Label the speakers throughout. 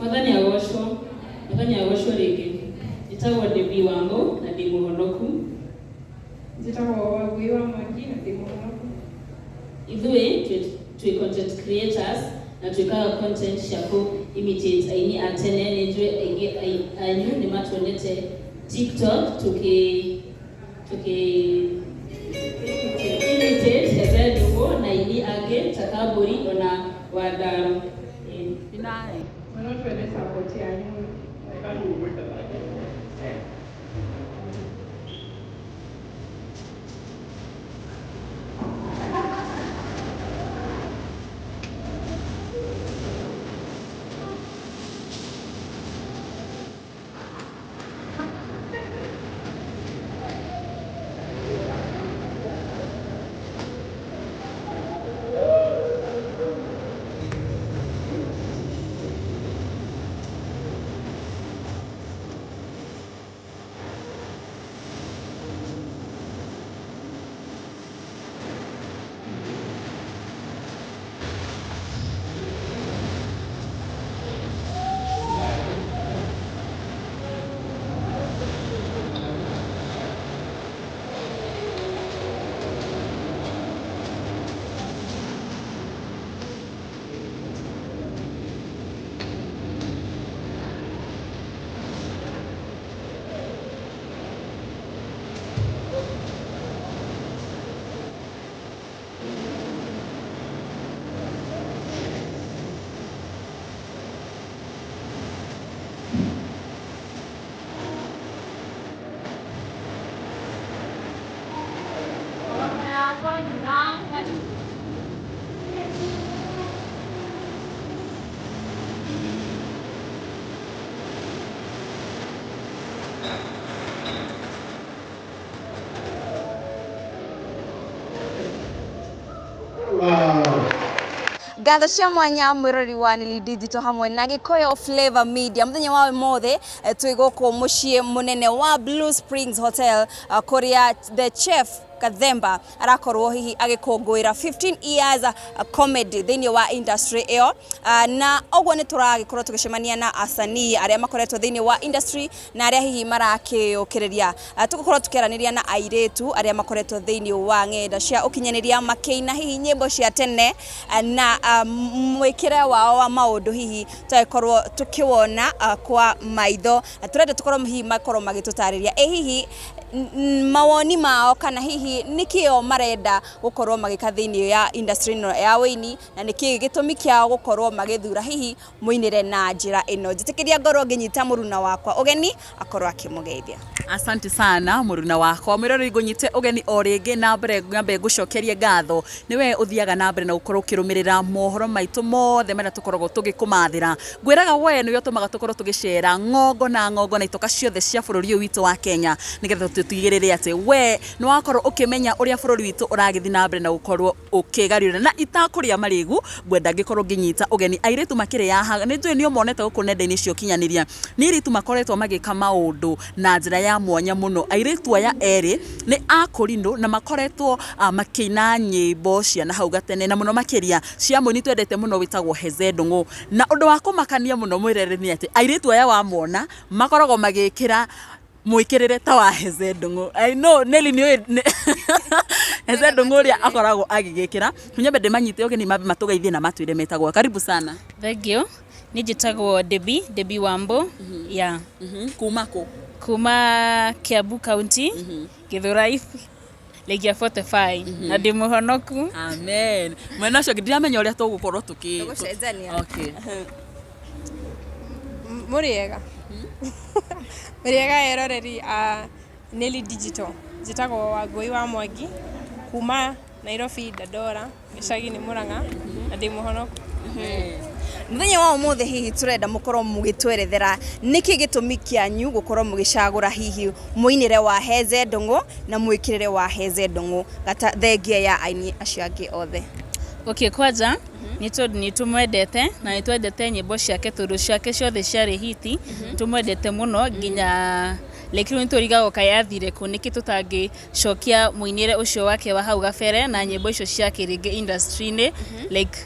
Speaker 1: Mwathani agoshwo rĩngĩ. Njĩtagwo Debbie Wambo na ndĩ mũhonoku.
Speaker 2: Njĩtagwo Wagui wa Mwangi na ndĩ mũhonoku.
Speaker 1: Ithuĩ twĩ content creators na twĩkaga content cia imitate aini a tene. Nĩ njũĩ aingĩ anyu nĩ matuonete TikTok imitate Hezzeh ndungu na aini angĩ ta Kambũri ona Wandaro.
Speaker 2: Nai. Mwana tuende support yanyu.
Speaker 3: Ngatho cia mwanya mwirori wa Nili Digital hamwe na Gikuyu Flavor Media muthenya wa mothe twi guku mucii munene wa Blue Springs Hotel kuria the chef Kathemba arakorwo hihi agikungwira 15 years comedy thini wa industry iyo na ogwo ni turagikorwo tugicemania na asanii aria makoretwo thini wa industry na aria hihi marakiyukiriria tugukorwo tukiaraniria na airetu aria makoretwo thini wa ng'enda cia ukinyaniria makeina hihi nyimbo cia tene na mwikire wao wa maundu hihi twakorwo tukiwona kwa maitho turenda tukorwo hihi makorwo magitutariria hihi mawoni mao kana hihi nikio marenda gukorwo magika thini ya industry no ya wini na niki gitumi kiao gukorwo magithura hihi muinire na njira ino njitikiria ngorwo nginyita muruna wakwa ugeni akorwo akimugeithia.
Speaker 4: Asante sana muruna wakwa mwirori ngunyite ugeni o ringi na mbere ngambe gucokeria ngatho niwe uthiaga na mbere na gukorwo kirumirira mohoro maitu mothe mara tukoragwo tugikumathira ngwiraga we niwe tumaga tukorwo tugicera ngongo na itoka ciothe cia bururi witu wa Kenya nigetha tutigirire ati we ni wakorwo ukimenya uria bururi witu uragithi na mbere na gukorwo ukigarira na itakuria marigu ngwenda ngikorwo nginyita ugeni airetu makire yaha ni njui ni umonete guku nendaini cio kinyaniria ni iritu makoretwo magika maundu na njira ya mwanya muno airetu aya eri ni akurindu na makoretwo makina nyimbo cia na hau gatene na muno makiria cia muni twendete muno witagwo Hezzeh ndungu na undu wa kumakania muno mwirere ni ati airetu aya wamona makoragwo magikira mwikirire ta wa Hezzeh ndungu. I know Nelly ni Hezzeh ndungu ria akoragwo agigikira nyambe ndimanyite ugeni mabe matugeithie na matwire metagwo karibu sana.
Speaker 1: Thank you. Nijitagwo Debbie Wambo ya kuma Kiambu County Githurai Legia 45 na ndi muhonoku.
Speaker 4: Amen. Mwena cio ndiramenya uria tugukorwo
Speaker 3: tugucenjania.
Speaker 4: Okay.
Speaker 2: Muriega. Muriega eroreri Nili Digital. Njitagwo Wagui wa Mwangi kuma Nairobi Dandora gicagi ni Murang'a na ndi muhonoku.
Speaker 3: Muthenya wa umuthe hihi turenda mukorwo mugitwerethera niki gitumi kianyu gukorwo mugicagura hihi muinire wa Hezzeh ndungu na mwikirire wa Hezzeh ndungu gata thengia ya aini aciangi othe.
Speaker 1: Okay, kwanza nitumwendete na nitwendete nyimbo ciake turu ciake ciothe ciari hiti tumwendete muno nginya lekiro niturigago kayathire ku niki tutangi cokia muinire ucio wake wa hau gabere na nyimbo icio ciake ringi industry ni like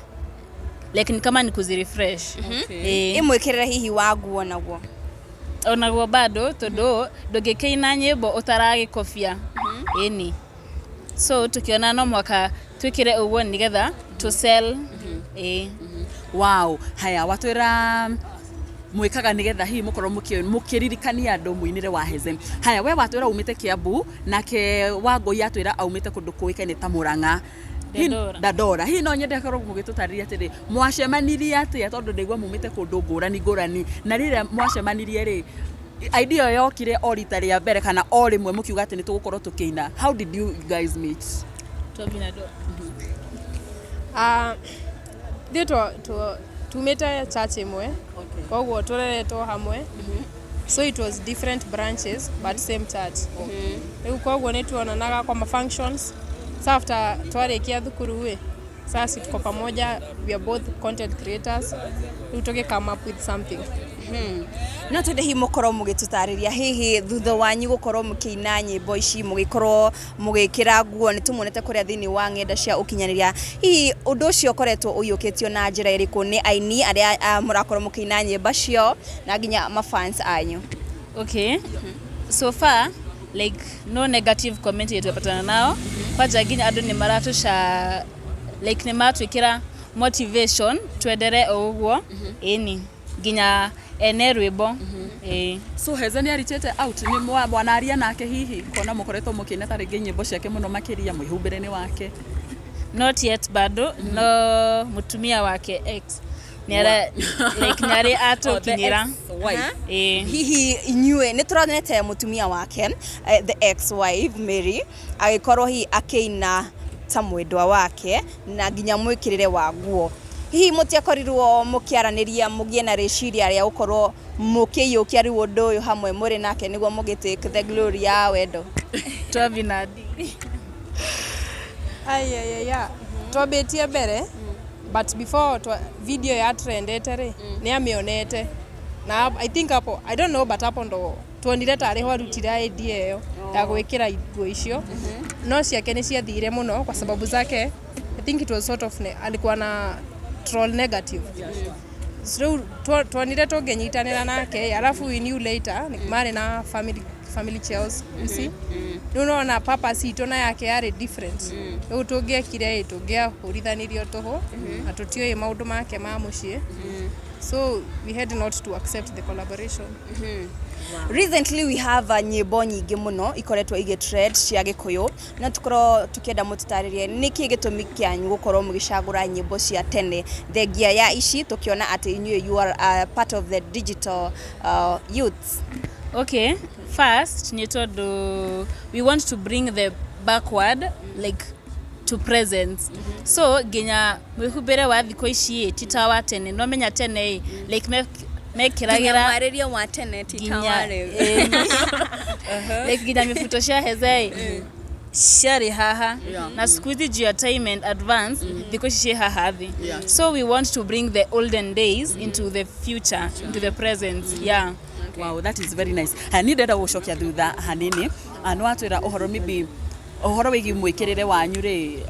Speaker 1: like ni kama ni kuzirefresh.
Speaker 3: Imwikirira hihi wa nguo naguo
Speaker 1: onaguo bado tondu ndungikeina nyimbo utaragikobia eni so tukiona no mwaka twikire uguo nigetha to sell.
Speaker 4: Wow, haya watwira mwikaga nigetha hihi mukorwo mukiririkania andu muinire wa Hezzeh. Haya we watwira umite Kiambu nake Wangui atwira aumite kundu kuikaine ta Murang'a Dandora. Hihi no nyende korwo mugitutariria atiri mwacemanirie atia tondu ndigwa mumite kundu ngurani na rire mwacemanirie ri idea yokire o rita ria mbere kana o rimwe mukiuga ati nitugukorwo tukiina. How did you guys meet?
Speaker 2: Tumete church imwe koguo tureretwo hamwe. So it was different branches but same church. Riu koguo nituonanaga kwa ma functions. So after twarikia thukuru sasa tuko pamoja, we are both content creators. Tutoke come up with something.
Speaker 3: No twende hi mukorwo mugitutariria hihi thutha wanyu gukorwo mukiina nyimbo ici mugikorwo mugikira nguo ni tumonete kuria thini wa ngenda cia ukinyaniria hihi undu ucio koretwo uyukitio na njira iriku ni aini aria murakorwo mukiina nyimbo cio na nginya ma fans anyu?
Speaker 1: Okay. So far like no negative comment yetupatana nao. Kwaja nginya andu ni maratusha like ni matwikira motivation twendere uguo eni nginya ene rwimbo.
Speaker 4: So Hezzeh ni aritete out ni mwanaria nake hihi kona mukoretwo mukine ta ringi nyimbo ciake muno makiria mwihumbireni wake?
Speaker 1: Not yet bado. No mutumia wake ex nere like nare atokinyira
Speaker 3: hihi inyue ni turonete mutumia wake the ex wife Mary agikorwo hi akiina ta mwendwa wake na nginya mwikirire wa nguo. Hihi mutiakorirwo mukiaraniria mugie na reciria ria ukorwo mukiyukia riu undu uyu hamwe muri nake niguo mugitake the glory ya wendo?
Speaker 1: Twabinadi
Speaker 2: twabetie mbere but before video ya trendete ni amionete na I think hapo I don't know but hapo ndo tuonire tari ho rutira idea yo ya gwikira nguo icio no ciake ni ciathire muno kwa sababu zake. I think it was sort of alikuwa na troll negative. So tuonire tungenyitanira nake alafu we knew later ni mari na family chaos you see. Unaona purpose itona yake yari different. Riu tungiekire tungiahurithanirio toho na tutioe maundu make ma mucie. So we had not to accept the collaboration.
Speaker 3: Wow. Recently we have a nyimbo nyingi muno ikoretwo igitrend cia Gikuyu na tukorwo tukienda mututaririe niki gitumi kianyu gukorwo mugicagura nyimbo cia tene thengia ya ici tukiona ati inyue you are part of the digital youth.
Speaker 1: Okay, first we want to bring the backward like to present. So ginya mwihubere wa thiko ici titawa tene no menya tene like mekiragira
Speaker 3: mariria wa tene titaware
Speaker 1: like ginya mifuto cia Hezzeh shari haha na squeeze juu ya time and advance thiko ici haha thi. So we want to bring the olden days into the future, into the present.
Speaker 4: Wow, that is very nice. Hani ndenda gucokia thutha hanini no atwira uhoro maybe uhoro wigi mwikirire wanyu ri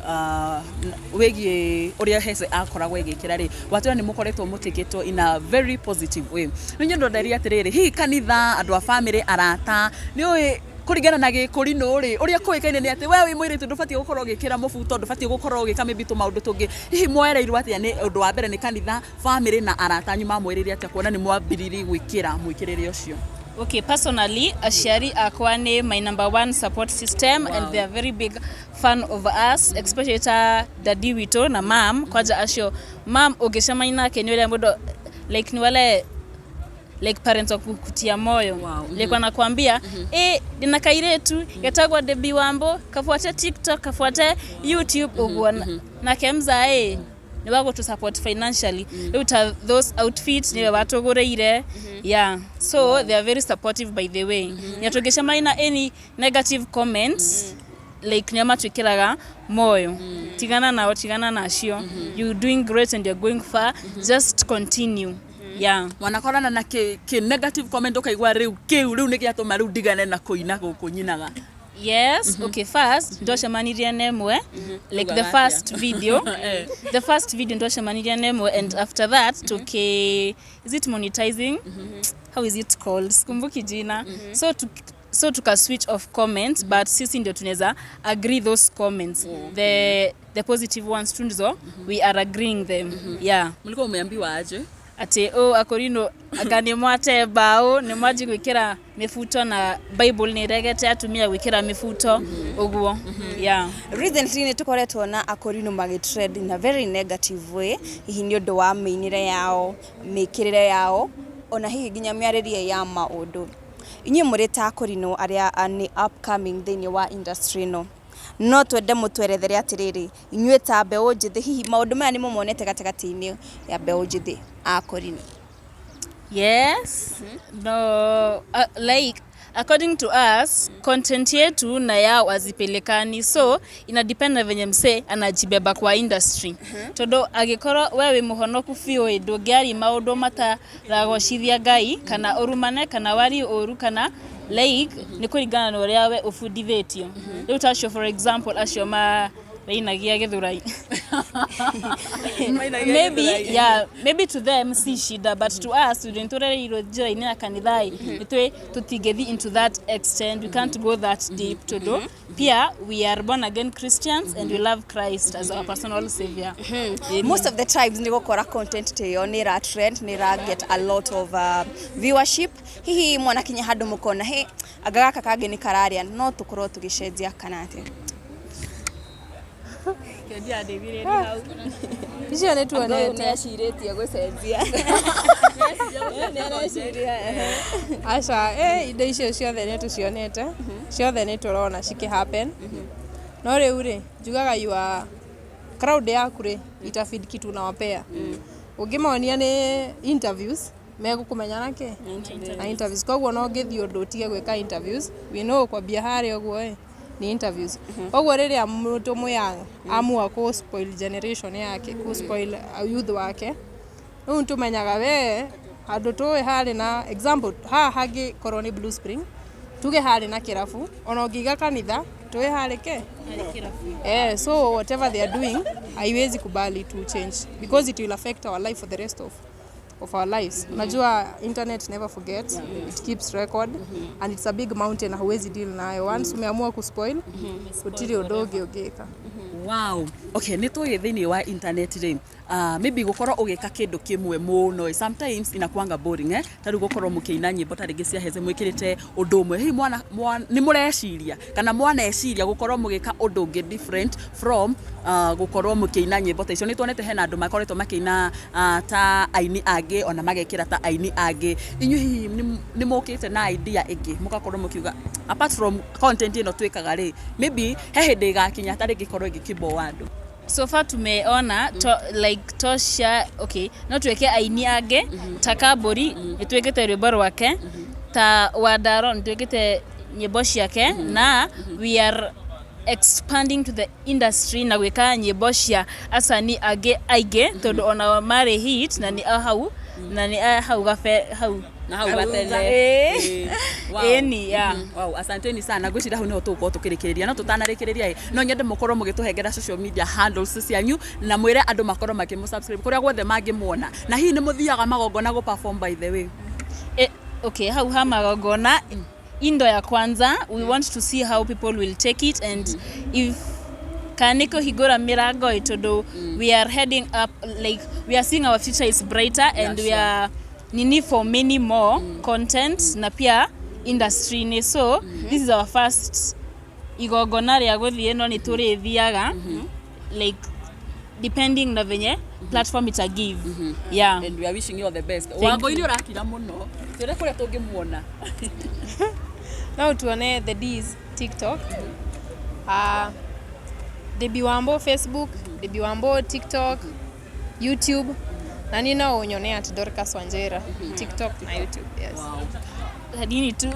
Speaker 4: wigi uria Hezzeh akoragwo igikira ri watwira ni mukoretwo mutikitwo in a very positive way. Nyo ndoria atiriri hi kanitha andu a family arata ni oi kurigana na gikurino ri uria kuikaine ni ati we wi mwiritu ndubatie gukorwo gikira mubuto ndubatie gukorwo gika maybe maundu tungi hihi mwereirwo atia ni undu wa mbere ni kanitha family na arata nyuma mwiriria atia kuona ni mwambiriri gwikira mwikirire ucio?
Speaker 1: Okay, personally, Ashari Akwane, my number one support system, and they are very big fan of us, especially Daddy Wito na mom. Kwaja asho, mom ogeshama ina kenyole mbodo like ni wale like parents wa kutia moyo. Like wanakuambia dina kairetu yatagwa Debbie Wambo, kafuate TikTok, kafuate YouTube ugwana. Na kemza ni wago to support financially. Those outfits ni watogoreire. So they are very supportive by the way. Nyatogesha maina any negative comments like nyama twikiraga moyo. Tigana na shio. You doing great and you're going far. Just continue.
Speaker 4: Wanakorana na ke negative comment ukaigwa riu ni giatuma riu ndigane na kuina guku nyinaga.
Speaker 1: Yes, okay, first ndocemanirie nemwe like the first video the first video ndocemanirie nemwe, and after that is it monetizing, how is it called, sikumbuki jina, so tuka switch off comments, but sisi ndio tunaweza agree those comments, the positive ones tu ndizo we are agreeing them. Yeah,
Speaker 4: mlikuwa umeambiwa aje
Speaker 1: ati akorino agani mwate bao ni mwaji gwikira mifuto na Bible ni regete atumia gwikira mifuto uguo. Yeah,
Speaker 3: recently ni tukoretwo na akorino magitrend in a very negative way, hihi ni undu wa mainire yao, mikirire yao, ona hihi ginya miaririe ya maundu. Inyi muri ta akorino aria ni upcoming thini wa industry no twende mutwerethere atiriri inyue ta mbeu njithi hihi maundu maya ni mumonete gatagati-ini ya mbeu njithi akorino.
Speaker 1: Yes, no, like according to us content yetu na yao azipelekani, so ina depend na venye mse anajibeba kwa industry. Todo agikoro wewe muhonoku fio ndungiari maundu mataragocithia Ngai kana urumane kana wari oru kana like ni kuringana na uria we ufundithitio. Riu tasho for example acio inagia githurai maybe to them si shida, but to us student turereirwo njira-ini na kanithai nitwe tutigethi into that extent, we can't go that deep to do. Pia we are born again Christians and we love Christ as our personal savior.
Speaker 3: Most of the times ni gukora content teyo ni ra trend, ni ra get a lot of viewership. Hihi mwana kinya handu mukona he agagaka kage ni kararia no tukorwo tugicenjia kanate
Speaker 1: Kedia David hau.
Speaker 2: Icio ni tuonete
Speaker 3: ashiritie gucenjia.
Speaker 2: Aca indo icio ciothe ni tucionete, ciothe ni turona ciki happen. No riu ri njugaga yua crowd yaku ri itafeed kitu na wapea. Ungimaonia ni interviews megukumenya nake na interviews, koguo no ngithii undu utige gwika interviews, we know kwa biahari oguo ni interviews. Koguo riria mtu muyang amua ku spoil generation yake, ku spoil youth wake, no tumenyaga we andu tuwe hari na example hagi koroni Blue Spring tuge hari na kirafu ona ungiga kanitha tuwe hari ke kirafu. So whatever they are doing haiwezi kubali to change because it will affect our life for the rest of our lives. Unajua internet never forgets, it keeps record and it's a big mountain hauwezi deal nayo once umeamua kuspoil utiri udoge ugeka.
Speaker 4: Wow, okay, ni tuye thini wa internet ri maybe gukorwo ugika kindu kimwe muno sometimes inakuanga boring tari gukorwo mukiina nyimbo tari cia Hezzeh mwikirite undu umwe hi mwana ni mureciria kana mwaneciria gukorwo mugika undu ungi different from gukorwo mukiina nyimbo ta icio. Ni tuonete hena andu makoretwo makiina ta aini angi ona magekira ta aini angi, inyu hi ni mukite na idea ingi mugakorwo mukiuga apart from content ino twikaga ri maybe he hindi gakinya tari gikorwo gikibo wandu.
Speaker 1: So far tumeona like tosha, okay, no tuweke aini age takabori nitwekete rwimbo rwake ta wadaro nitwekete nyimbo ciake na we are expanding to the industry na gwika nyimbo cia asani age aige tondu ona mari hit na ni hau gafe hau
Speaker 4: na hau gatele.
Speaker 1: Wow. Yeah.
Speaker 4: Wow, asanteni sana. Gwicira hau niho tugukorwo tukirikiria no tutanarikiria no nyende mukorwo mugituhengera social media handles cianyu na mwire andu makorwo makimusubscribe kuria gwothe mangimuona, na hihi ni muthiaga magongona go perform by the way.
Speaker 1: Okay, hau ha magongona indo ya kwanza we want to see how people will take it and if kaniko higora mirango itodo we are heading up, like we are seeing our future is brighter and we are nini for many more content na pia industry ni, so this is our first igogona ria guthie no ni turithiaga like depending na venye platform it a give. Yeah,
Speaker 4: and we are wishing you all the best. Wango ini urakira muno tire kuria tungimuona
Speaker 2: now tuone the D's TikTok, Debbie Wambo Facebook, Debbie Wambo TikTok, YouTube na nina unyone at Dorcas Wanjera TikTok na YouTube. Yes.
Speaker 4: Wow.
Speaker 1: Hadini tu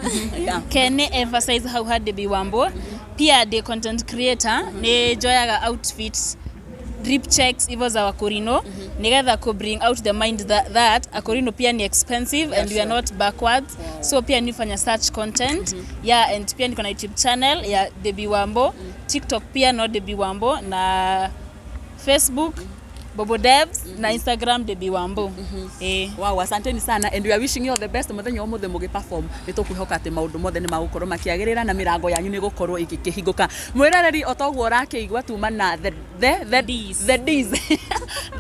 Speaker 1: can emphasize how hard Debbie Wambo pia the content creator ne joyaga outfits drip checks hivyo za wakorino nigetha ku bring out the mind that akorino pia ni expensive and we are not backwards. So pia nifanya search content and pia niko na YouTube channel ya Debbie Wambo, TikTok pia no Debbie Wambo, na Facebook Bobo Devs, na Instagram Debbie Wambo.
Speaker 4: Wow, asanteni sana and we are wishing you all the best. Muthenya omothe mugi perform nitukuhoka ati maundu mothe ni magukorwo makiagirira na mirango yanyu ni gukorwo ikihinguka. Mwirareri otogwo rakiigwa tuma na the D's the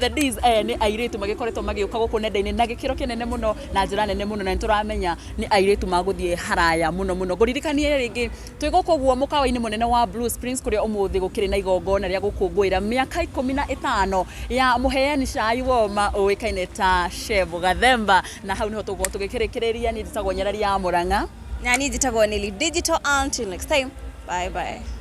Speaker 4: D's ni airitu magikoretwo magiuka guku nendaini na gikiro kinene muno na njira nene muno na nituramenya ni airitu maguthie haraya muno goririkanie ringi twiguko guo mukawa-ini munene wa Blue Springs kuria umuthi gukiri na igongona ria gukungwira miaka 15 ya muheani cai woma uikaine ta Chef Gathemba, na hau niho tugwo tugikirikiria ni nditagwo Nyarari ya Murang'a
Speaker 3: na ni njitagwo Nili Digital. Until next time, bye bye.